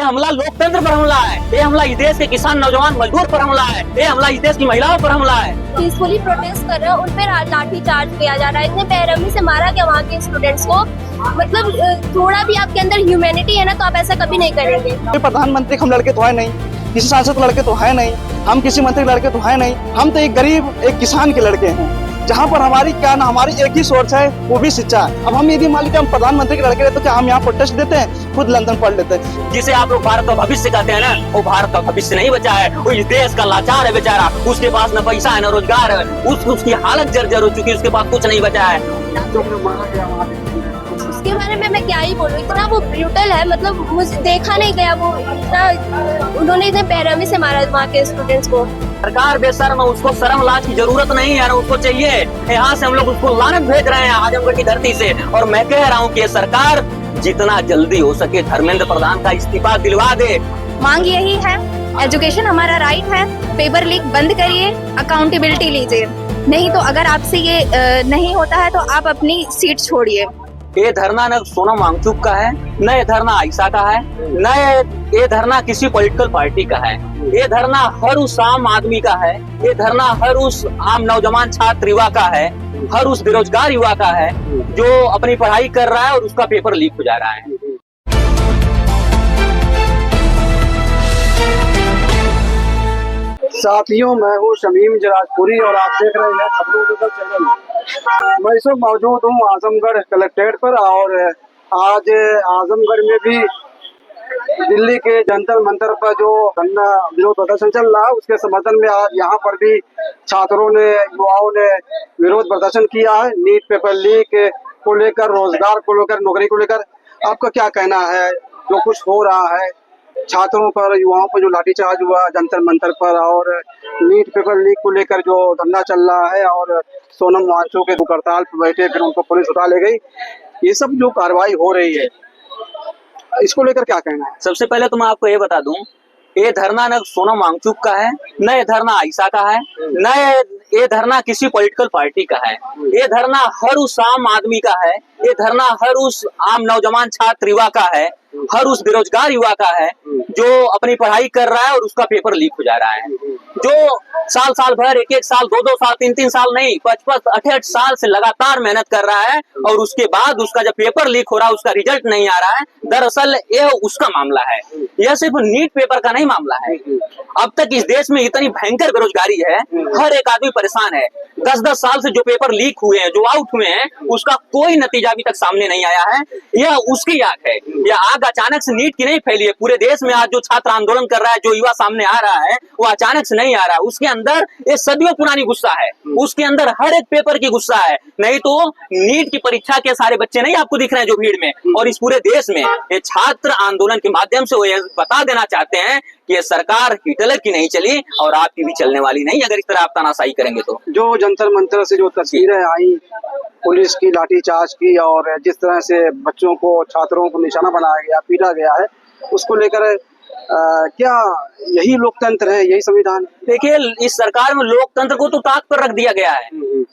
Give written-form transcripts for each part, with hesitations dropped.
हमला लोकतंत्र पर हमला है, ये हमला इस देश के किसान नौजवान मजदूर पर हमला है, ये हमला इस देश की महिलाओं पर हमला है। पीसफुली प्रोटेस्ट कर रहे हैं, उन पर लाठी चार्ज किया जा रहा है। इतने बेरहमी से मारा गया वहाँ के स्टूडेंट्स को। मतलब थोड़ा भी आपके अंदर ह्यूमैनिटी है ना, तो आप ऐसा कभी नहीं करेंगे। प्रधानमंत्री हम लड़के तो है नहीं, किसी सांसद लड़के तो है नहीं, हम किसी मंत्री लड़के तो है नहीं, हम तो एक गरीब एक किसान के लड़के हैं, जहाँ पर हमारी क्या ना हमारी एक ही सोच है, वो भी शिक्षा। अब हम यदि मान लीजिए हम प्रधानमंत्री के लड़के रहते तो क्या हम यहाँ प्रोटेस्ट देते हैं? खुद लंदन पढ़ लेते हैं। जिसे आप लोग भारत का भविष्य कहते हैं ना, वो भारत का भविष्य नहीं बचा है, वो इस देश का लाचार है बेचारा। उसके पास न पैसा है न रोजगार है, उसकी हालत जर्जर हो चुकी है, उसके पास कुछ नहीं बचा है। उसके बारे में मैं क्या ही बोलूं, इतना वो ब्रूटल है। मतलब मुझे देखा नहीं गया वो इतना, उन्होंने इतने बेरहमी से मारा वहाँ के स्टूडेंट्स को। सरकार बेशर्म, उसको शर्म लाज की जरूरत नहीं है, उसको चाहिए। यहाँ से हम लोग उसको लानत भेज रहे हैं आजमगढ़ की धरती से। और मैं कह रहा हूँ कि ये सरकार जितना जल्दी हो सके धर्मेंद्र प्रधान का इस्तीफा दिलवा दे। मांग यही है, एजुकेशन हमारा राइट है, पेपर लीक बंद करिए, अकाउंटेबिलिटी लीजिए। नहीं तो अगर आपसे ये नहीं होता है तो आप अपनी सीट छोड़िए। ये धरना न सोनम वांगचुक का है, न ये धरना आयशा का है, न ये धरना किसी पॉलिटिकल पार्टी का है। ये धरना हर उस आम आदमी का है, ये धरना हर उस आम नौजवान छात्र युवा का है, हर उस बेरोजगार युवा का है जो अपनी पढ़ाई कर रहा है और उसका पेपर लीक हो जा रहा है। साथियों, मैं हूँ शमीम जराजपुरी और आप देख रहे हैं खबरों लोकल चैनल। मैं इस वक्त मौजूद हूँ आजमगढ़ कलेक्ट्रेट पर और आज आजमगढ़ में भी दिल्ली के जंतर मंतर पर जो धरना विरोध प्रदर्शन चल रहा है उसके समर्थन में आज यहाँ पर भी छात्रों ने युवाओं ने विरोध प्रदर्शन किया है। नीट पेपर लीक को लेकर, रोजगार को लेकर, नौकरी को लेकर आपका क्या कहना है? जो कुछ हो रहा है छात्रों पर, युवाओं पर जो लाठीचार्ज हुआ जंतर मंतर पर, और नीट पेपर लीक को लेकर जो धरना चल रहा है, और सोनम वांगचुक के हड़ताल पर बैठे फिर उनको पुलिस उठा ले गई, ये सब जो कार्रवाई हो रही है इसको लेकर क्या कहना है? सबसे पहले तो मैं आपको ये बता दूं, ये धरना न सोनम वांगचुक का है, न ये धरना आयशा का है, न ये धरना किसी पॉलिटिकल पार्टी का है। ये धरना हर उस आम आदमी का है, ये धरना हर उस आम नौजवान छात्र युवा का है, हर उस बेरोजगार युवा का है जो अपनी पढ़ाई कर रहा है और उसका पेपर लीक हो जा रहा है। जो साल भर, एक साल, 2 साल, 3 साल नहीं, 55-68 साल से लगातार मेहनत कर रहा है और उसके बाद उसका जब पेपर लीक हो रहा है, उसका रिजल्ट नहीं आ रहा है। दरअसल यह उसका मामला है, यह सिर्फ नीट पेपर का नहीं मामला है। अब तक इस देश में इतनी भयंकर बेरोजगारी है, हर एक आदमी परेशान है। 10-10 साल से जो पेपर लीक हुए हैं, जो आउट हुए हैं, उसका कोई नतीजा अभी तक सामने नहीं आया है। यह उसकी आग है, यह आग अचानक से नीट की नहीं फैली है। पूरे देश में आज जो छात्र आंदोलन कर रहा है, जो युवा सामने आ रहा है, वो अचानक से नहीं आ रहा है। उसके अंदर ये सदियों पुरानी गुस्सा है, उसके अंदर हर एक पेपर की गुस्सा है। नहीं तो नीट की परीक्षा के सारे बच्चे नहीं आपको दिख रहे हैं जो भीड़ में, और इस पूरे देश में ये छात्र आंदोलन के माध्यम से वो ये बता देना चाहते हैं कि ये सरकार हिटलर की नहीं चली और आपकी भी चलने वाली नहीं, अगर इस तरह आप तानाशाही करेंगे तो। जो जंतर मंतर से जो तस्वीरें आई पुलिस की लाठीचार्ज की, और जिस तरह से बच्चों को, छात्रों को निशाना बनाया गया, पीटा गया है, उसको लेकर क्या यही लोकतंत्र है, यही संविधान? देखिए, इस सरकार में लोकतंत्र को तो ताक पर रख दिया गया है।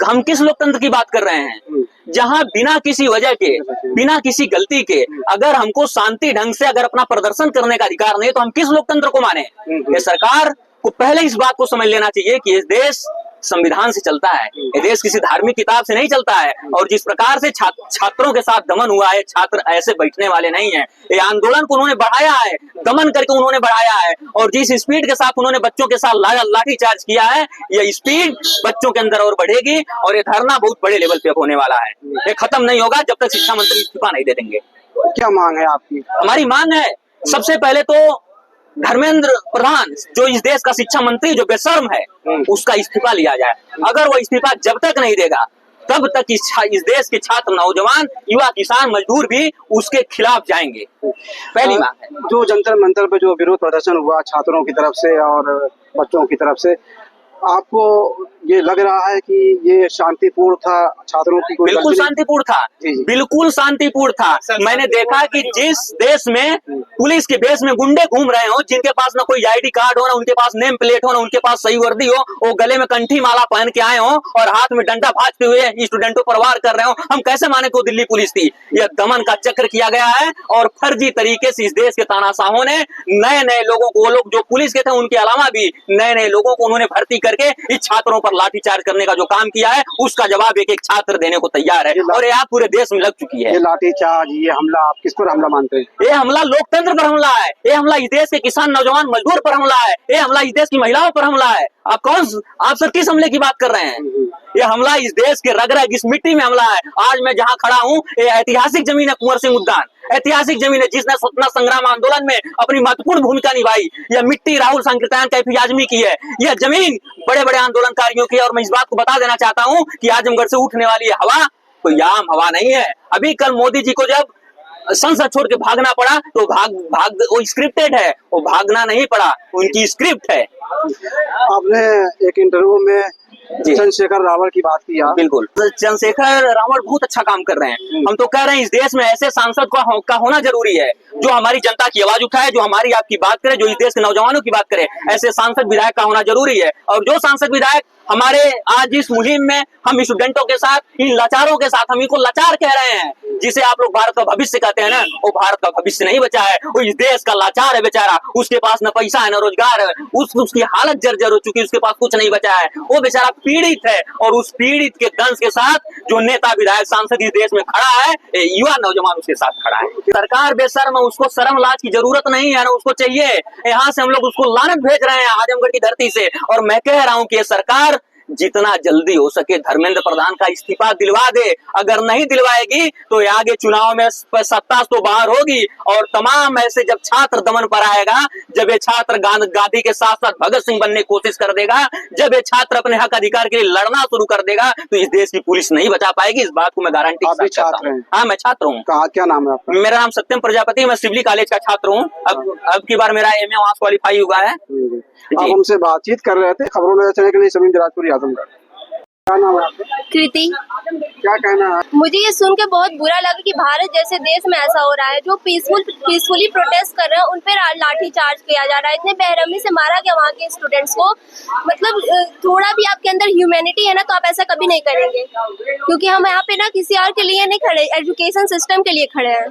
हम किस लोकतंत्र की बात कर रहे हैं? जहां बिना किसी वजह के, बिना किसी गलती के अगर हमको शांति ढंग से अगर अपना प्रदर्शन करने का अधिकार नहीं, तो हम किस लोकतंत्र को माने? ये सरकार को पहले इस बात को समझ लेना चाहिए कि ये देश संविधान से चलता है, ये देश किसी धार्मिक किताब से नहीं चलता है। और जिस प्रकार से छात्रों के साथ दमन हुआ है, छात्र ऐसे बैठने वाले नहीं है। ये आंदोलन को उन्होंने बढ़ाया है, दमन करके उन्होंने बढ़ाया है, और जिस स्पीड के साथ उन्होंने बच्चों के साथ लाठीचार्ज किया है, ये स्पीड बच्चों के अंदर और बढ़ेगी और ये धरना बहुत बड़े लेवल पे होने वाला है। ये खत्म नहीं होगा जब तक शिक्षा मंत्री इस्तीफा नहीं दे देंगे। क्या मांग है आपकी? हमारी मांग है, सबसे पहले तो धर्मेंद्र प्रधान जो इस देश का शिक्षा मंत्री जो बेशर्म है, उसका इस्तीफा लिया जाए। अगर वो इस्तीफा जब तक नहीं देगा तब तक इस देश के छात्र, नौजवान, युवा, किसान, मजदूर भी उसके खिलाफ जाएंगे। पहली मांग है। जो जंतर मंतर पर जो विरोध प्रदर्शन हुआ छात्रों की तरफ से और बच्चों की तरफ से, आपको ये लग रहा है कि ये शांतिपूर्ण था, छात्रों की कोई बिल्कुल गलती नहीं? शांतिपूर्ण था, जी, जी। बिल्कुल शांतिपूर्ण था। मैंने देखा कि जिस देश में पुलिस के बेस में गुंडे घूम रहे हो, जिनके पास ना कोई आईडी कार्ड हो, ना उनके पास नेम प्लेट हो, ना उनके पास सही वर्दी हो, वो गले में कंठी माला पहन के आए हो और हाथ में डंडा भाजते हुए स्टूडेंटों पर वार कर रहे हो, हम कैसे माने को दिल्ली पुलिस थी? यह दमन का चक्र किया गया है और फर्जी तरीके से इस देश के तानाशाहों ने नए नए लोगों को, वो लोग जो पुलिस के थे उनके अलावा भी नए नए लोगों को उन्होंने भर्ती करके इस छात्रों पर लाठीचार्ज करने का जो काम किया है, उसका जवाब एक एक छात्र देने को तैयार है और यह पूरे देश में लग चुकी है। ये लाठीचार्ज, ये हमला, आप किस पर हमला मानते हैं? ये हमला लोकतंत्र पर हमला है, ये हमला इस देश के किसान नौजवान मजदूर पर हमला है, ये हमला इस देश की महिलाओं पर हमला है। आप सर किस हमले की बात कर रहे हैं? ये हमला इस देश के रग रग, इस मिट्टी में हमला है। आज मैं जहां खड़ा हूं, ये ऐतिहासिक जमीन है कुंवर सिंह उद्यान, ऐतिहासिक जमीन है जिसने स्वतंत्रता संग्राम आंदोलन में अपनी महत्वपूर्ण भूमिका निभाई। यह मिट्टी राहुल सांकृत्यायन कैफी आजमी की है, यह जमीन बड़े बड़े आंदोलनकारियों की है। और मैं इस बात को बता देना चाहता हूं कि आजमगढ़ से उठने वाली हवा कोई आम हवा नहीं है। अभी कल मोदी जी को जब संसद छोड़ के भागना पड़ा तो वो स्क्रिप्टेड है, वो भागना नहीं पड़ा, उनकी स्क्रिप्ट है। आपने एक इंटरव्यू में चंद्रशेखर रावल की बात की आप। बिल्कुल, चंद्रशेखर रावल बहुत अच्छा काम कर रहे हैं। हम तो कह रहे हैं इस देश में ऐसे सांसद का होना जरूरी है जो हमारी जनता की आवाज उठाए, जो हमारी आपकी बात करे, जो इस देश के नौजवानों की बात करे। ऐसे सांसद विधायक का होना जरूरी है और जो सांसद विधायक हमारे आज इस मुहिम में हम स्टूडेंटों के साथ, इन लाचारों के साथ, हम इनको लाचार कह रहे हैं, जिसे आप लोग भारत का भविष्य कहते हैं ना, वो भारत का भविष्य नहीं बचा है, वो इस देश का लाचार है बेचारा। उसके पास न पैसा है, न रोजगार है, उसकी हालत जर्जर हो चुकी है, उसके पास कुछ नहीं बचा है, वो बेचारा पीड़ित है। और उस पीड़ित के दंश के साथ जो नेता विधायक सांसद इस देश में खड़ा है, युवा नौजवान उसके साथ खड़ा है। सरकार बेशर्म, उसको शर्म लाज की जरूरत नहीं है ना, उसको चाहिए। यहाँ से हम लोग उसको लानत भेज रहे हैं आजमगढ़ की धरती से। और मैं कह रहा हूँ कि ये सरकार जितना जल्दी हो सके धर्मेंद्र प्रधान का इस्तीफा दिलवा दे। अगर नहीं दिलवाएगी तो आगे चुनाव में सत्ता तो बाहर होगी और तमाम ऐसे जब छात्र दमन पर आएगा, जब ये छात्र गांधी के साथ साथ भगत सिंह बनने की कोशिश कर देगा, जब ये छात्र अपने हक अधिकार के लिए लड़ना शुरू कर देगा, तो इस देश की पुलिस नहीं बचा पाएगी। इस बात को मैं गारंटी आप भी छात्र हैं? हाँ, मैं छात्र हूँ। क्या नाम है आपका? मेरा नाम सत्यम प्रजापति, मैं सिवली कॉलेज का छात्र हूँ। अब की बार मेरा एमए वहां क्वालिफाई हुआ है। आप हमसे बातचीत कर रहे थे खबरों में चलने के लिए समीम जराजपुरी आजमगढ़। क्या नाम है आपका? कृति। क्या कहना है? मुझे ये सुन के बहुत बुरा लगा कि भारत जैसे देश में ऐसा हो रहा है। जो पीसफुली प्रोटेस्ट कर रहे हैं उन पर लाठी चार्ज किया जा रहा है, इतने बेरहमी से मारा गया वहाँ के स्टूडेंट्स को। मतलब थोड़ा भी आपके अंदर ह्यूमैनिटी है ना, तो आप ऐसा कभी नहीं करेंगे, क्योंकि हम यहाँ पे ना किसी और के लिए नहीं खड़े, एजुकेशन सिस्टम के लिए खड़े हैं।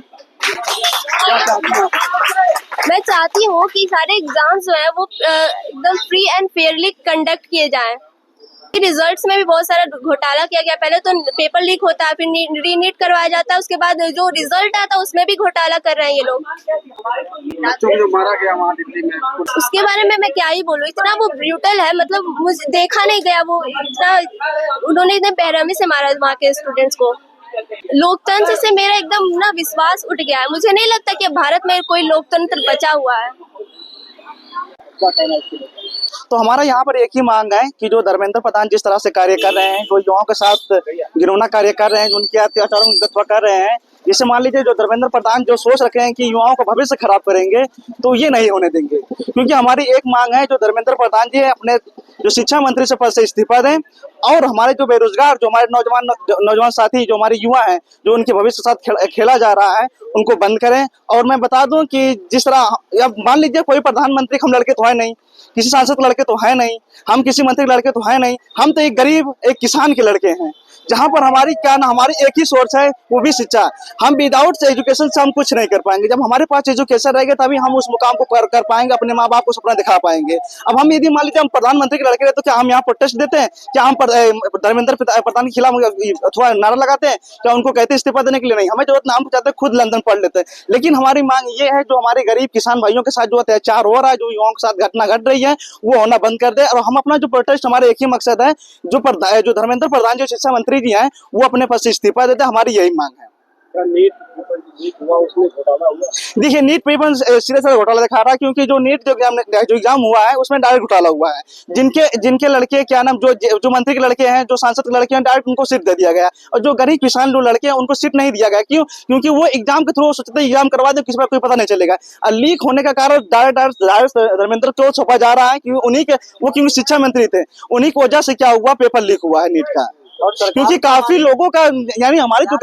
मैं चाहती हूँ कि सारे एग्जाम्स जो है वो एकदम फ्री एंड फेयरली कंडक्ट किए जाएं। रिजल्ट्स में भी बहुत सारा घोटाला किया गया। पहले तो पेपर लीक होता है, फिर रीनीट करवाया जाता है, उसके बाद जो रिजल्ट आता है उसमें भी घोटाला कर रहे हैं ये लोग। बच्चों को जो मारा गया वहाँ दिल्ली में, उसके बारे में मैं क्या ही बोलूँ, इतना वो ब्रूटल है। मतलब मुझे देखा नहीं गया, वो इतना उन्होंने इतने बेरहमी से मारा वहाँ के स्टूडेंट्स को। लोकतंत्र से मेरा एकदम ना विश्वास उठ गया है। मुझे नहीं लगता कि भारत में कोई लोकतंत्र बचा हुआ है। तो हमारा यहाँ पर एक ही मांग है कि जो धर्मेंद्र प्रधान जिस तरह से कार्य कर रहे हैं, जो युवाओं के साथ घिनौना कार्य कर रहे हैं, जो उनके अत्याचारों को कर रहे हैं, जैसे मान लीजिए जो धर्मेंद्र प्रधान जो सोच रखे हैं कि युवाओं का भविष्य खराब करेंगे, तो ये नहीं होने देंगे। क्योंकि हमारी एक मांग है जो धर्मेंद्र प्रधान जी अपने जो शिक्षा मंत्री से पद से इस्तीफा दें और हमारे जो बेरोजगार, जो हमारे नौजवान साथी, जो हमारे युवा हैं, जो उनके भविष्य के साथ खेला जा रहा है, उनको बंद करें। और मैं बता दूं कि जिस तरह अब मान लीजिए कोई प्रधानमंत्री हम लड़के तो है नहीं, किसी सांसद लड़के तो है नहीं, हम किसी मंत्री लड़के तो है नहीं, हम तो एक गरीब एक किसान के लड़के हैं, जहां पर हमारी हमारी एक ही सोर्स है, वो भी शिक्षा। हम विदाउट एजुकेशन से हम कुछ नहीं कर पाएंगे। जब हमारे पास एजुकेशन रहेगा तभी हम उस मुकाम को कर पाएंगे, अपने माँ बाप को सपना दिखा पाएंगे। अब हम यदि मान लीजिए हम प्रधानमंत्री के लड़के रहे तो क्या हम यहाँ प्रोटेस्ट देते हैं? क्या हम धर्मेंद्र प्रधान के खिलाफ अथवा नारा लगाते हैं? क्या उनको कहते हैं इस्तीफा देने के लिए? नहीं, हमें जरूरत ना, हम चाहते हैं खुद लंदन पढ़ लेते हैं। लेकिन हमारी मांग ये है जो हमारे गरीब किसान भाइयों के साथ जो अत्याचार हो रहा है, जो युवाओं के साथ घटना घट रही है, वो होना बंद कर दे। और हम अपना जो प्रोटेस्ट, हमारे एक ही मकसद है, जो धर्मेंद्र प्रधान जो शिक्षा मंत्री जी हैं वो अपने पद से इस्तीफा देते, हमारी यही मांग है। नीट हुआ उसमें घोटाला हुआ। देखिए नीट पेपर सीधे से घोटाला दिखा रहा है, क्योंकि जो नीट जो एग्जाम हुआ है उसमें डायरेक्ट घोटाला हुआ है। जिनके लड़के क्या नाम जो मंत्री के लड़के हैं, जो सांसद के लड़के हैं, डायरेक्ट उनको सीट दे दिया गया। और जो गरीब किसान जो लड़के हैं उनको सीट नहीं दिया गया। क्यों? क्योंकि वो एग्जाम के थ्रू सोचते एग्जाम करवा दे, किसी पर कोई पता नहीं चलेगा। और लीक होने का कारण डायरेक्ट धर्मेंद्र को सौंपा जा रहा है कि उन्हीं के वो क्योंकि शिक्षा मंत्री थे, उन्हीं की वजह से क्या हुआ, पेपर लीक हुआ है नीट का। क्योंकि काफी लोगों का यानी हमारे जो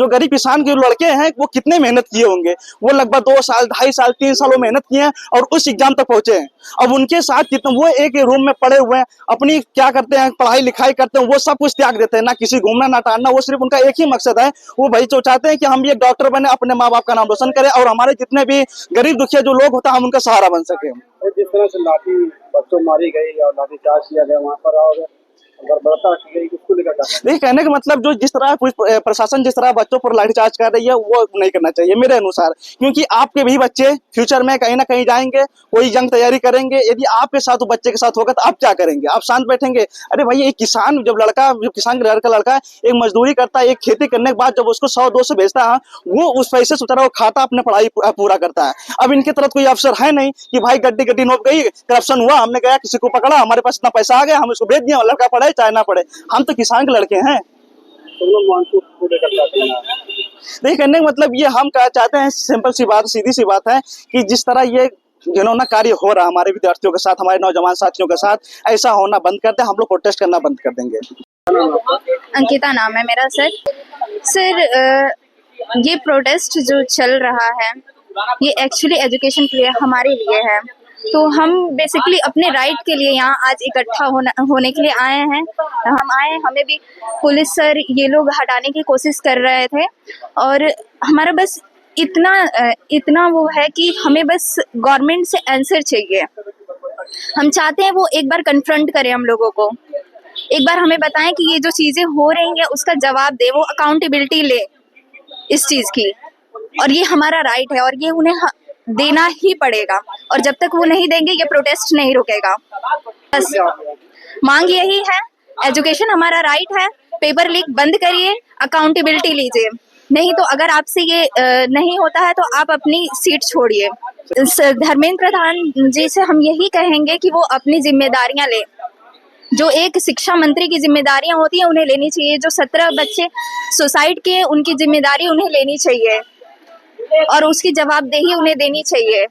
गरीब किसान के लड़के हैं वो कितने मेहनत किए होंगे। वो लगभग 2 साल 2.5 साल 3 साल वो मेहनत किए हैं और उस एग्जाम तक पहुंचे हैं। अब उनके साथ कितने वो एक रूम में पड़े हुए हैं, अपनी क्या करते हैं, पढ़ाई लिखाई करते हैं, वो सब कुछ त्याग देते हैं, ना किसी घूमना ना टहलना। वो सिर्फ उनका एक ही मकसद है, वो भाई तो चाहते हैं कि हम ये डॉक्टर बने, अपने माँ बाप का नाम रोशन करें और हमारे जितने भी गरीब दुखिया जो लोग होता है हम उनका सहारा बन सके। जिस तरह से लाठी बच्चों मारी गई और लाठीचार्ज किया गया वहाँ पर, और देखिए कहने का मतलब जो जिस तरह प्रशासन जिस तरह बच्चों पर लाठीचार्ज कर रही है वो नहीं करना चाहिए मेरे अनुसार। क्योंकि आपके भी बच्चे फ्यूचर में कहीं ना कहीं जाएंगे, कोई जंग तैयारी करेंगे। यदि आपके साथ वो बच्चे के साथ होगा तो आप क्या करेंगे? आप शांत बैठेंगे? अरे भाई एक किसान जब किसान के घर का लड़का एक मजदूरी करता है, एक खेती करने के बाद जब उसको 100-200 बेचता है, वो उस पैसे से वो खाता, अपने पढ़ाई पूरा करता है। अब इनके तरफ कोई अफसर है नहीं कि भाई गड्डी नोप गई, करप्शन हुआ, हमने गया किसी को पकड़ा, हमारे पास इतना पैसा आ गया, हम इसको भेज दिया, लड़का पढ़े चाहे ना पढ़े। हम तो किसान के लड़के हैं। नहीं करने का मतलब ये हम क्या चाहते हैं, सिंपल सी बात, सीधी सी बात है कि जिस तरह ये घिनौना कार्य हो रहा है हमारे विद्यार्थियों के साथ, हमारे नौजवान साथियों के साथ, ऐसा होना बंद कर दे। हम लोग प्रोटेस्ट करना बंद कर देंगे। अंकिता नाम है मेरा। सर ये प्रोटेस्ट जो चल रहा है ये एक्चुअली एजुकेशन के लिए, हमारे लिए है। तो हम बेसिकली अपने राइट के लिए यहाँ आज इकट्ठा होने के लिए आए हैं। हमें भी पुलिस सर ये लोग हटाने की कोशिश कर रहे थे और हमारा बस इतना वो है कि हमें बस गवर्नमेंट से आंसर चाहिए। हम चाहते हैं वो एक बार कन्फ्रंट करे, हम लोगों को एक बार हमें बताएं कि ये जो चीज़ें हो रही हैं उसका जवाब दे, वो अकाउंटेबिलिटी ले इस चीज़ की। और ये हमारा राइट है और ये उन्हें देना ही पड़ेगा। और जब तक वो नहीं देंगे ये प्रोटेस्ट नहीं रुकेगा। बस मांग यही है, एजुकेशन हमारा राइट है, पेपर लीक बंद करिए, अकाउंटेबिलिटी लीजिए। नहीं तो अगर आपसे ये नहीं होता है तो आप अपनी सीट छोड़िए। धर्मेंद्र प्रधान जी से हम यही कहेंगे कि वो अपनी जिम्मेदारियां ले, जो एक शिक्षा मंत्री की जिम्मेदारियां होती हैं उन्हें लेनी चाहिए। जो 17 बच्चे सुसाइड किए उनकी जिम्मेदारी उन्हें लेनी चाहिए और उसकी जवाबदेही उन्हें देनी चाहिए।